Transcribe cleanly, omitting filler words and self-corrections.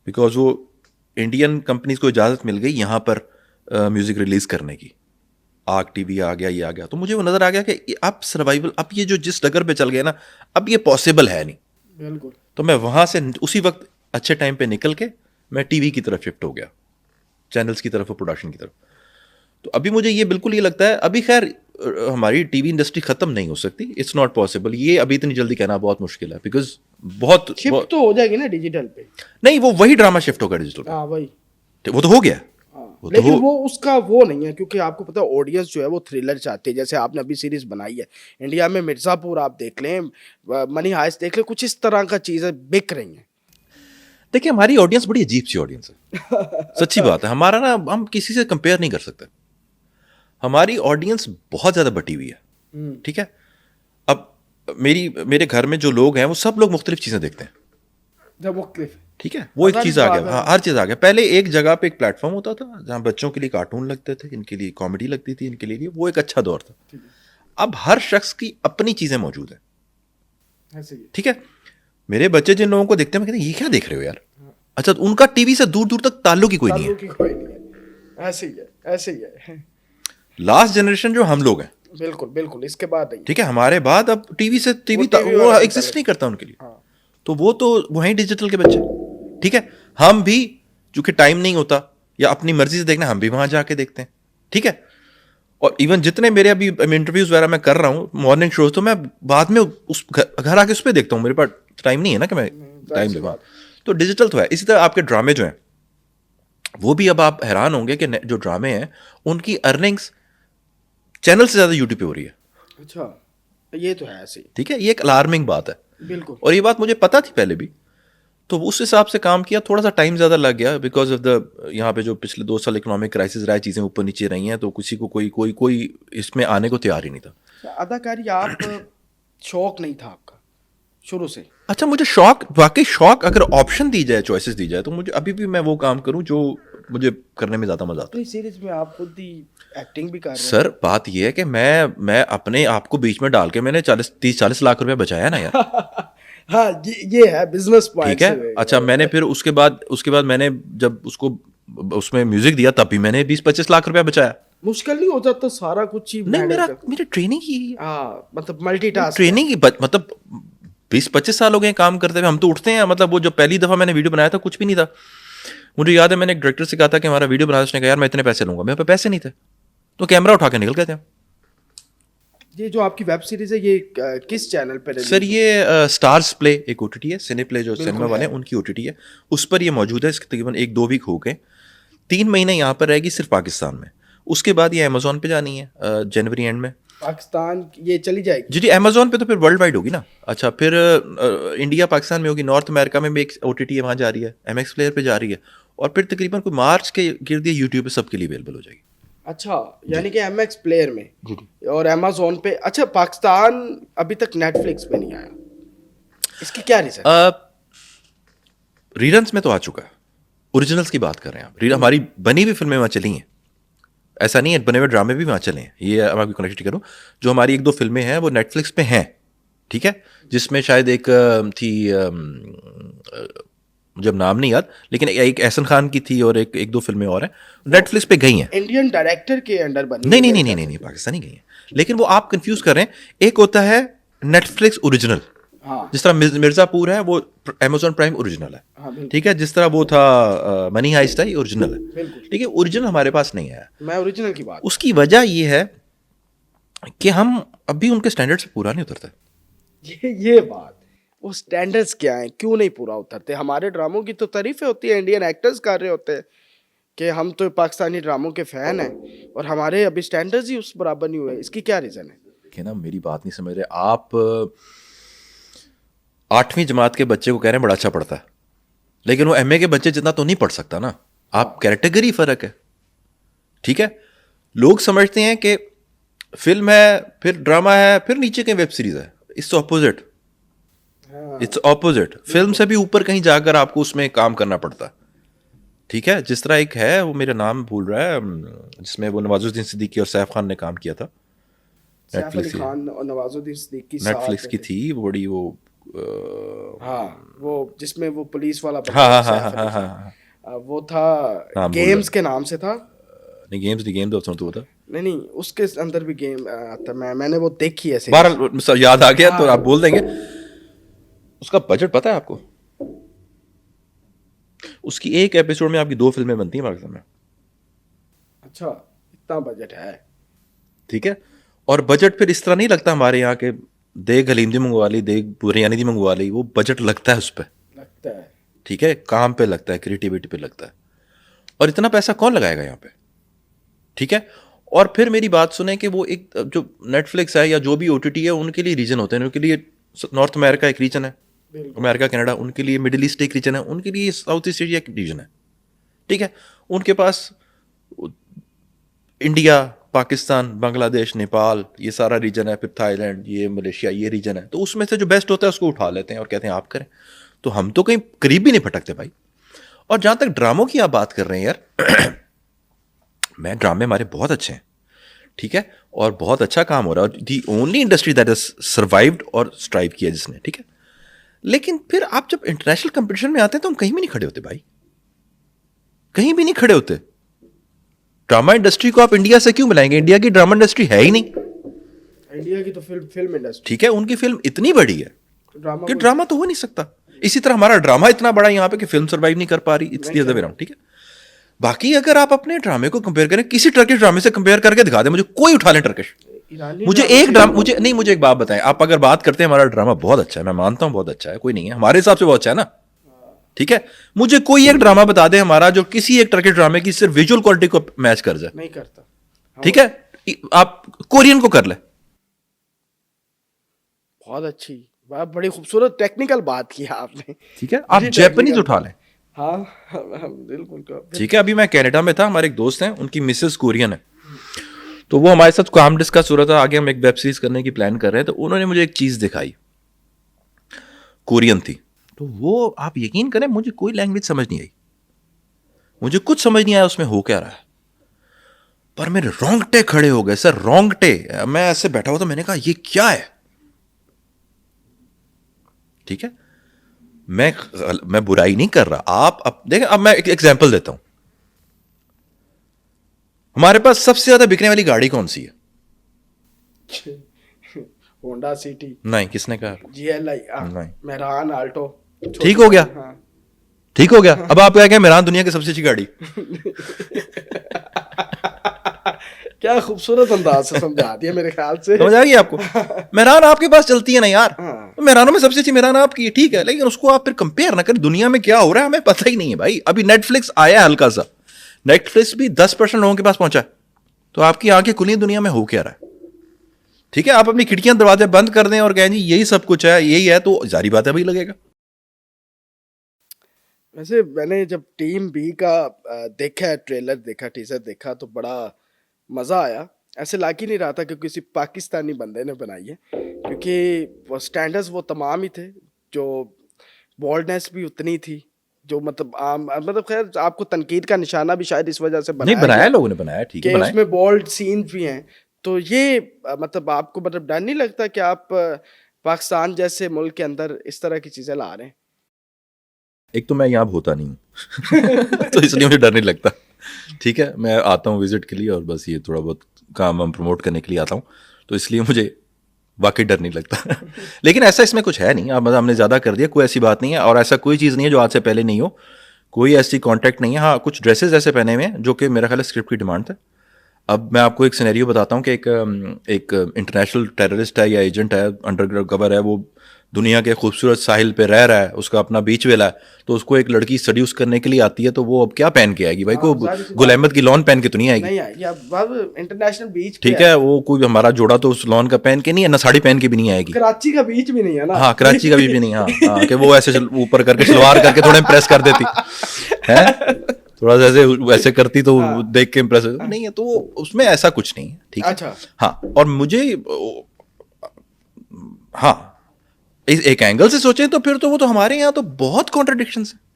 Because वो Indian companies को इजाज़त मिल गई यहाँ पर म्यूज़िक रिलीज़ करने की। आग टीवी आ गया, ये आ गया, तो मुझे वो नज़र आ गया कि अब सर्वाइवल, अब ये जो जिस डगर पे चल गया ना, अब ये पॉसिबल है नहीं। बिल्कुल। तो मैं वहाँ से उसी वक्त अच्छे टाइम पे निकल के मैं टीवी की तरफ शिफ्ट हो गया, चैनल्स की तरफ और प्रोडक्शन की तरफ। तो अभी मुझे ये बिल्कुल ये लगता है, अभी खैर हमारी टीवी इंडस्ट्री ख़त्म नहीं हो सकती, इट्स नॉट पॉसिबल, ये अभी इतनी जल्दी कहना बहुत मुश्किल है, बिकॉज शिफ्ट तो हो जाएगी ना डिजिटल पे। नहीं, वो वही ड्रामा शिफ्ट होगा डिजिटल पे। हाँ वही। वो तो हो गया। हाँ, लेकिन वो उसका वो नहीं है, क्योंकि आपको पता है ऑडियंस जो है वो थ्रिलर चाहती है। जैसे आपने अभी सीरीज बनाई है इंडिया में, मिर्जापुर आप देख लें, मनी हाइस्ट देख लें, कुछ इस तरह का चीजें बिक रही हैं। देखिए हमारी ऑडियंस बड़ी अजीब सी ऑडियंस है। सच्ची बात है, हमारा ना, हम किसी से कंपेयर नहीं कर सकते। हमारी ऑडियंस बहुत ज्यादा बटी हुई है, ठीक है। अब मेरे घर में जो लोग हैं वो सब लोग मुख्तलिफ चीजें देखते हैं, ठीक है। वो एक चीज आ गया, हाँ, हर चीज आ गया। पहले एक जगह पे एक प्लेटफॉर्म होता था जहाँ बच्चों के लिए कार्टून लगते थे, इनके लिए कॉमेडी लगती थी, इनके लिए वो एक अच्छा दौर था। अब हर शख्स की अपनी चीजें मौजूद है, ठीक है। मेरे बच्चे जिन लोगों को देखते हैं, मैं कहते हैं ये क्या देख रहे हो यार। अच्छा, तो उनका टीवी से दूर दूर तक ताल्लुक ही कोई नहीं है। ऐसे ही है, ऐसे ही है। लास्ट जनरेशन जो हम लोग हैं, बिल्कुल बिल्कुल, इसके बाद नहीं। ठीक है, हमारे बाद अब टीवी से टीवी वो एग्जिस्ट नहीं करता उनके लिए। तो वो हैं डिजिटल के बच्चे, ठीक है। हम भी चूंकि टाइम नहीं होता या अपनी मर्जी से देखना, हम भी वहां जाके देखते हैं, ठीक है। और इवन जितने मेरे अभी इंटरव्यूज वगैरह मैं कर रहा हूँ, मॉर्निंग शोज, तो मैं बाद में उस घर आके उस पर देखता हूँ। मेरे पास टाइम नहीं है ना कि मैं टाइम दूंगा। तो डिजिटल तो है। इसी तरह आपके ड्रामे जो हैं, वो भी अब आप हैरान होंगे कि जो ड्रामे हैं उनकी अर्निंग्स चैनल से ज्यादा यूट्यूब पे हो रही है। अच्छा, ये तो है ऐसे, ठीक है, ये एक अलार्मिंग बात है। बिल्कुल। और ये बात मुझे पता थी पहले भी, तो उस हिसाब से काम किया। थोड़ा सा टाइम ज़्यादा लग गया बिकॉज ऑफ द यहाँ पे जो पिछले 2 साल इकोनॉमिक क्राइसिस रहा है, चीज़ें ऊपर नीचे रही हैं, तो किसी को कोई इसमें आने को तैयार ही नहीं था। अदाकारी आप शौक नहीं था आपका शुरू से? अच्छा, मुझे शौक, वाकई शौक, अगर ऑप्शन दी जाए, चॉइसेस दी जाए, तो मुझे अभी भी मैं वो काम करूं जो मुझे करने में ज़्यादा मजा आता है। तो सीरीज में आप खुद ही एक्टिंग भी कर रहे हैं। सर बात यह है कि मैं अपने आप को बीच में डाल के मैंने 30-40 लाख रुपया बचाया ना यार। हाँ, ये है बिजनेस पॉइंट, ठीक है। अच्छा, मैंने फिर उसके बाद मैंने जब उसको उसमें म्यूजिक दिया, तब भी मैंने 20-25 लाख रुपया बचाया। मुश्किल नहीं हो जाता सारा कुछ ही? नहीं, मेरा ट्रेनिंग ही, मतलब मल्टीटास्क ट्रेनिंग ही, मतलब 20-25 साल हो गए काम करते हुए। हम तो उठते हैं, मतलब वो जो पहली दफा मैंने वीडियो बनाया था कुछ भी नहीं था। मुझे याद है मैंने एक डायरेक्टर से कहा था कि हमारा वीडियो बनाया, उसने कहा यार मैं इतने पैसे लूंगा। मेरे पे पैसे नहीं थे, तो कैमरा उठा के निकल गए थे। ये जो आपकी वेब सीरीज है ये किस चैनल पर है? सर ये स्टार्स प्ले एक ओटीटी है, सिने प्ले जो सिनेमा वाले हैं उनकी ओटीटी है, उस पर ये मौजूद है। इसके तकरीबन 1-2 वीक हो गए। 3 महीने यहाँ पर रहेगी सिर्फ पाकिस्तान में, उसके बाद ये अमेजोन पे जानी है जनवरी एंड में। पाकिस्तान ये चली जाएगी? जी अमेजोन पे, तो फिर वर्ल्ड वाइड होगी ना। अच्छा, फिर इंडिया पाकिस्तान में होगी, नॉर्थ अमेरिका में भी एक ओटीटी है, वहाँ जा रही है, एमएक्स प्लेयर पे जा रही है, और फिर तकरीबन कोई मार्च के गिर्द यूट्यूब पे सबके लिए अवेलेबल हो जाएगी। अच्छा, यानी कि एमएक्स प्लेयर में और अमेजोन पे। अच्छा, पाकिस्तान अभी तक नेटफ्लिक्स पे नहीं आया, इसकी क्या रीजन? रीरन्स में तो आ चुका है, ओरिजिनल्स की बात कर रहे हैं आप। हमारी बनी हुई फिल्में वहाँ चली हैं, ऐसा नहीं है, बने हुए ड्रामे भी वहाँ चले हैं। ये अब आपकी कनेक्ट करूँ, जो हमारी 1-2 फिल्में हैं वो नेटफ्लिक्स पे हैं, ठीक है। जिसमें शायद एक थी, जब नाम नहीं याद, लेकिन एक एहसन खान की थी, और एक 2 फिल्में और हैं नेटफ्लिक्स पे गई हैं। इंडियन डायरेक्टर के अंडर बनी? नहीं, पाकिस्तानी गई हैं। लेकिन वो आप कंफ्यूज कर रहे हैं, एक होता है नेटफ्लिक्स ओरिजिनल, जिस तरह मिर्जापुर है वो अमेजोन प्राइम ओरिजिनल है, ठीक है। जिस तरह वो था मनी हाइस्ट है, ये ओरिजिनल है, ठीक है। ओरिजिनल हमारे पास नहीं है। मैं ओरिजिनल की बात, उसकी वजह ये है कि हम अभी उनके स्टैंडर्ड से पूरा नहीं उतरते। ये बात, वो स्टैंडर्ड्स क्या हैं, क्यों नहीं पूरा उतरते? हमारे ड्रामों की तो तारीफें होती है, इंडियन एक्टर्स कर रहे होते हैं कि हम तो पाकिस्तानी ड्रामों के फैन हैं, और हमारे अभी स्टैंडर्ड्स ही उस बराबर नहीं हुए। इसकी क्या रीज़न है? देखिए ना, मेरी बात नहीं समझ रहे आप। 8वीं जमात के बच्चे को कह रहे हैं बड़ा अच्छा पढ़ता है, लेकिन वो एमए के बच्चे जितना तो नहीं पढ़ सकता ना। आप कैटेगरी फर्क है, ठीक है। लोग समझते हैं कि फिल्म है, फिर ड्रामा है, फिर नीचे कहीं वेब सीरीज है। It's opposite, it's opposite. Film से भी ऊपर कहीं जाकर आपको उसमें काम करना पड़ता है, ठीक है। जिस तरह एक है, वो मेरा नाम भूल रहा है, जिसमें वो नवाजुद्दीन सिद्दीकी और सैफ खान ने काम किया था, सैफ अली खान और नवाजुद्दीन सिद्दीकी नेटफ्लिक्स की थी, वो बड़ी वो हाँ, वो जिसमें वो पुलिस वाला हाँ हाँ बंदा हाँ सैफ हाँ अली हाँ खान। हाँ, वो था नाम भूल गेम्स रहा के नाम से था। नहीं, गेम तो बता। नहीं नहीं, उसके अंदर भी गेम आता। मैंने वो देखी है सीरीज। बहरहाल याद आ गया तो हाँ। आप बोल देंगे। उसका बजट पता है आपको? उसकी एक एपिसोड में आपकी 2 फिल्में बनती हैं पाकिस्तान में। अच्छा, इतना बजट है? ठीक है। और बजट फिर इस तरह नहीं लगता हमारे यहाँ के देग हलीम दी मंगवा ली, देग बिरयानी दी मंगवा ली, वो बजट लगता है उस पर। लगता है। ठीक है, काम पे लगता है, क्रिएटिविटी पे लगता है। और इतना पैसा कौन लगाएगा यहाँ पे? ठीक है। और फिर मेरी बात सुने कि वो एक जो नेटफ्लिक्स है या जो भी ओटीटी है, उनके लिए रीजन होते हैं। उनके लिए नॉर्थ अमेरिका एक रीजन है, बिल्कुल। अमेरिका कनाडा, उनके लिए मिडिल ईस्ट एक रीजन है, उनके लिए साउथ ईस्ट एशिया एक रीजन है। ठीक है। उनके पास इंडिया, पाकिस्तान, बांग्लादेश, नेपाल, ये सारा रीजन है, फिर थाईलैंड, ये मलेशिया, ये रीजन है। तो उसमें से जो बेस्ट होता है उसको उठा लेते हैं और कहते हैं आप करें। तो हम तो कहीं करीब भी नहीं भटकते भाई। और जहां तक ड्रामों की आप बात कर रहे हैं यार, मैं ड्रामे हमारे बहुत अच्छे हैं, ठीक है, और बहुत अच्छा काम हो रहा है, the only industry that is survived और स्ट्राइव किया जिसने, ठीक है। लेकिन फिर आप जब इंटरनेशनल कंपटीशन में आते हैं तो हम कहीं भी नहीं खड़े होते भाई, कहीं भी नहीं खड़े होते। ड्रामा इंडस्ट्री को आप इंडिया से क्यों मिलाएंगे? इंडिया की ड्रामा इंडस्ट्री है ही नहीं। इंडिया की तो फिल्म इंडस्ट्री, ठीक है, उनकी फिल्म इतनी बड़ी है ड्रामा कि ड्रामा तो हो नहीं सकता। इसी तरह हमारा ड्रामा इतना बड़ा यहाँ पे कि फिल्म सर्वाइव नहीं कर पा रही। It's the other way round, ठीक है। बाकी अगर आप अपने ड्रामे को कंपेयर करें किसी टर्किश ड्रामे से कंपेयर करके दिखा दें मुझे, कोई उठा लें टर्किश। ईरानी मुझे ड्रामा एक से- ड्रामा, मुझे एक बात बताएं, आप अगर बात करते हैं हमारा ड्रामा बहुत अच्छा है, मैं मानता हूं बहुत अच्छा है, कोई नहीं है हमारे हिसाब से बहुत अच्छा है ना, ठीक है। मुझे कोई एक ड्रामा बता दे हमारा जो किसी एक टर्किश ड्रामे की सिर्फ विजुअल क्वालिटी को मैच कर जाए। नहीं करता। ठीक है, आप कोरियन को कर ले। बहुत अच्छी बात, बड़ी खूबसूरत टेक्निकल बात की आपने। ठीक है, आप बड़ी जैपनीज technical उठा बात। लें। हाँ, हम बिल्कुल ठीक है, अभी मैं कनाडा में था, हमारे एक दोस्त हैं, उनकी मिसेस कोरियन है, तो वो हमारे साथ काम डिस्कस हो रहा था, आगे हम एक वेब सीरीज करने की प्लान कर रहे हैं। तो उन्होंने मुझे एक चीज दिखाई, कोरियन थी। तो वो आप यकीन करें मुझे कोई लैंग्वेज समझ नहीं आई, मुझे कुछ समझ नहीं आया उसमें हो क्या रहा है, पर मेरे रोंगटे खड़े हो गए सर, रोंगटे। मैं ऐसे बैठा हुआ था, मैंने कहा ये क्या है। ठीक है, मैं बुराई नहीं कर रहा, आप अब देखें, अब मैं एक एग्जांपल देता हूं। हमारे पास सबसे ज्यादा बिकने वाली गाड़ी कौन सी है? होंडा सिटी, नहीं, किसने कहा? जीएलआई, नहीं। मेहरान, आल्टो। ठीक हो गया, हाँ। ठीक हो गया। अब आप क्या कहें, मेरान दुनिया की सबसे अच्छी गाड़ी। क्या खूबसूरत अंदाज से समझा दिया मेरे ख्याल से। समझ आ गई आपको? मेरान आपके पास चलती है ना यार, हाँ। तो मेरानों में सबसे अच्छी मेरान आपकी है, ठीक है, लेकिन उसको आप फिर कंपेयर ना करें। दुनिया में क्या हो रहा है हमें पता ही नहीं है भाई। अभी नेटफ्लिक्स आया है हल्का सा, नेटफ्लिक्स भी 10% लोगों के पास पहुंचा है, तो आपकी आंखें खुली, दुनिया में हो क्या रहा है। ठीक है, आप अपनी खिड़कियां दरवाजे बंद कर दें और कहें जी यही सब कुछ है, यही है, तो जारी बात है, भाई लगेगा। वैसे मैंने जब टीम बी का देखा, ट्रेलर देखा, टीजर देखा, तो बड़ा मज़ा आया। ऐसे लग ही नहीं रहा था कि किसी पाकिस्तानी बंदे ने बनाई है, क्योंकि वो स्टैंडर्ड्स वो तमाम ही थे, जो बोल्डनेस भी उतनी थी, जो मतलब मतलब खैर आपको तनकीद का निशाना भी शायद इस वजह से नहीं बनाया बनाया, गया लोगों ने बनाया, ठीक है, कि बनाया। उसमें बोल्ड सीन भी हैं। तो ये मतलब आपको मतलब डर नहीं लगता कि आप पाकिस्तान जैसे मुल्क के अंदर इस तरह की चीज़ें ला रहे हैं? एक तो मैं यहाँ होता नहीं हूँ तो इसलिए मुझे डर नहीं लगता। ठीक है, मैं आता हूँ विजिट के लिए और बस ये थोड़ा बहुत काम हम प्रमोट करने के लिए आता हूँ, तो इसलिए मुझे वाकई डर नहीं लगता। लेकिन ऐसा इसमें कुछ है नहीं, अब मतलब हमने ज़्यादा कर दिया, कोई ऐसी बात नहीं है, और ऐसा कोई चीज़ नहीं है जो आज से पहले नहीं हो, कोई ऐसी कॉन्टैक्ट नहीं है। हाँ, कुछ ड्रेसेस ऐसे पहने हुए हैं जो कि मेरा ख्याल है स्क्रिप्ट की डिमांड था। अब मैं आपको एक सिनेरियो बताता हूँ कि एक इंटरनेशनल टेररिस्ट है या एजेंट है, अंडर कवर है, वो दुनिया के खूबसूरत साहिल पे रह रहा है, उसका अपना बीच वेला है, तो उसको एक लड़की सड्यूस करने के लिए आती है, तो वो अब क्या पहन के आएगी भाई? को गुल अहमद की लॉन पहन के तो नहीं आएगी। नहीं आएगी, अब इंटरनेशनल बीच पे ठीक है, वो कोई हमारा जोड़ा तो उस लॉन का पहन के नहीं है ना, साड़ी पहन के भी नहीं आएगी। कराची का बीच भी नहीं है ना। हाँ, कराची का भी नहीं। हाँ हाँ, कि वो ऐसे ऊपर करके सलवार करके थोड़ा इम्प्रेस कर देती है, थोड़ा सा ऐसे वैसे करती तो देख के इम्प्रेस नहीं है, तो उसमें ऐसा कुछ नहीं है। ठीक है, अच्छा। हाँ, और मुझे हाँ, इस एक एंगल से सोचें तो फिर तो वो तो हमारे यहाँ तो बहुत कॉन्ट्रडिक्शंस है।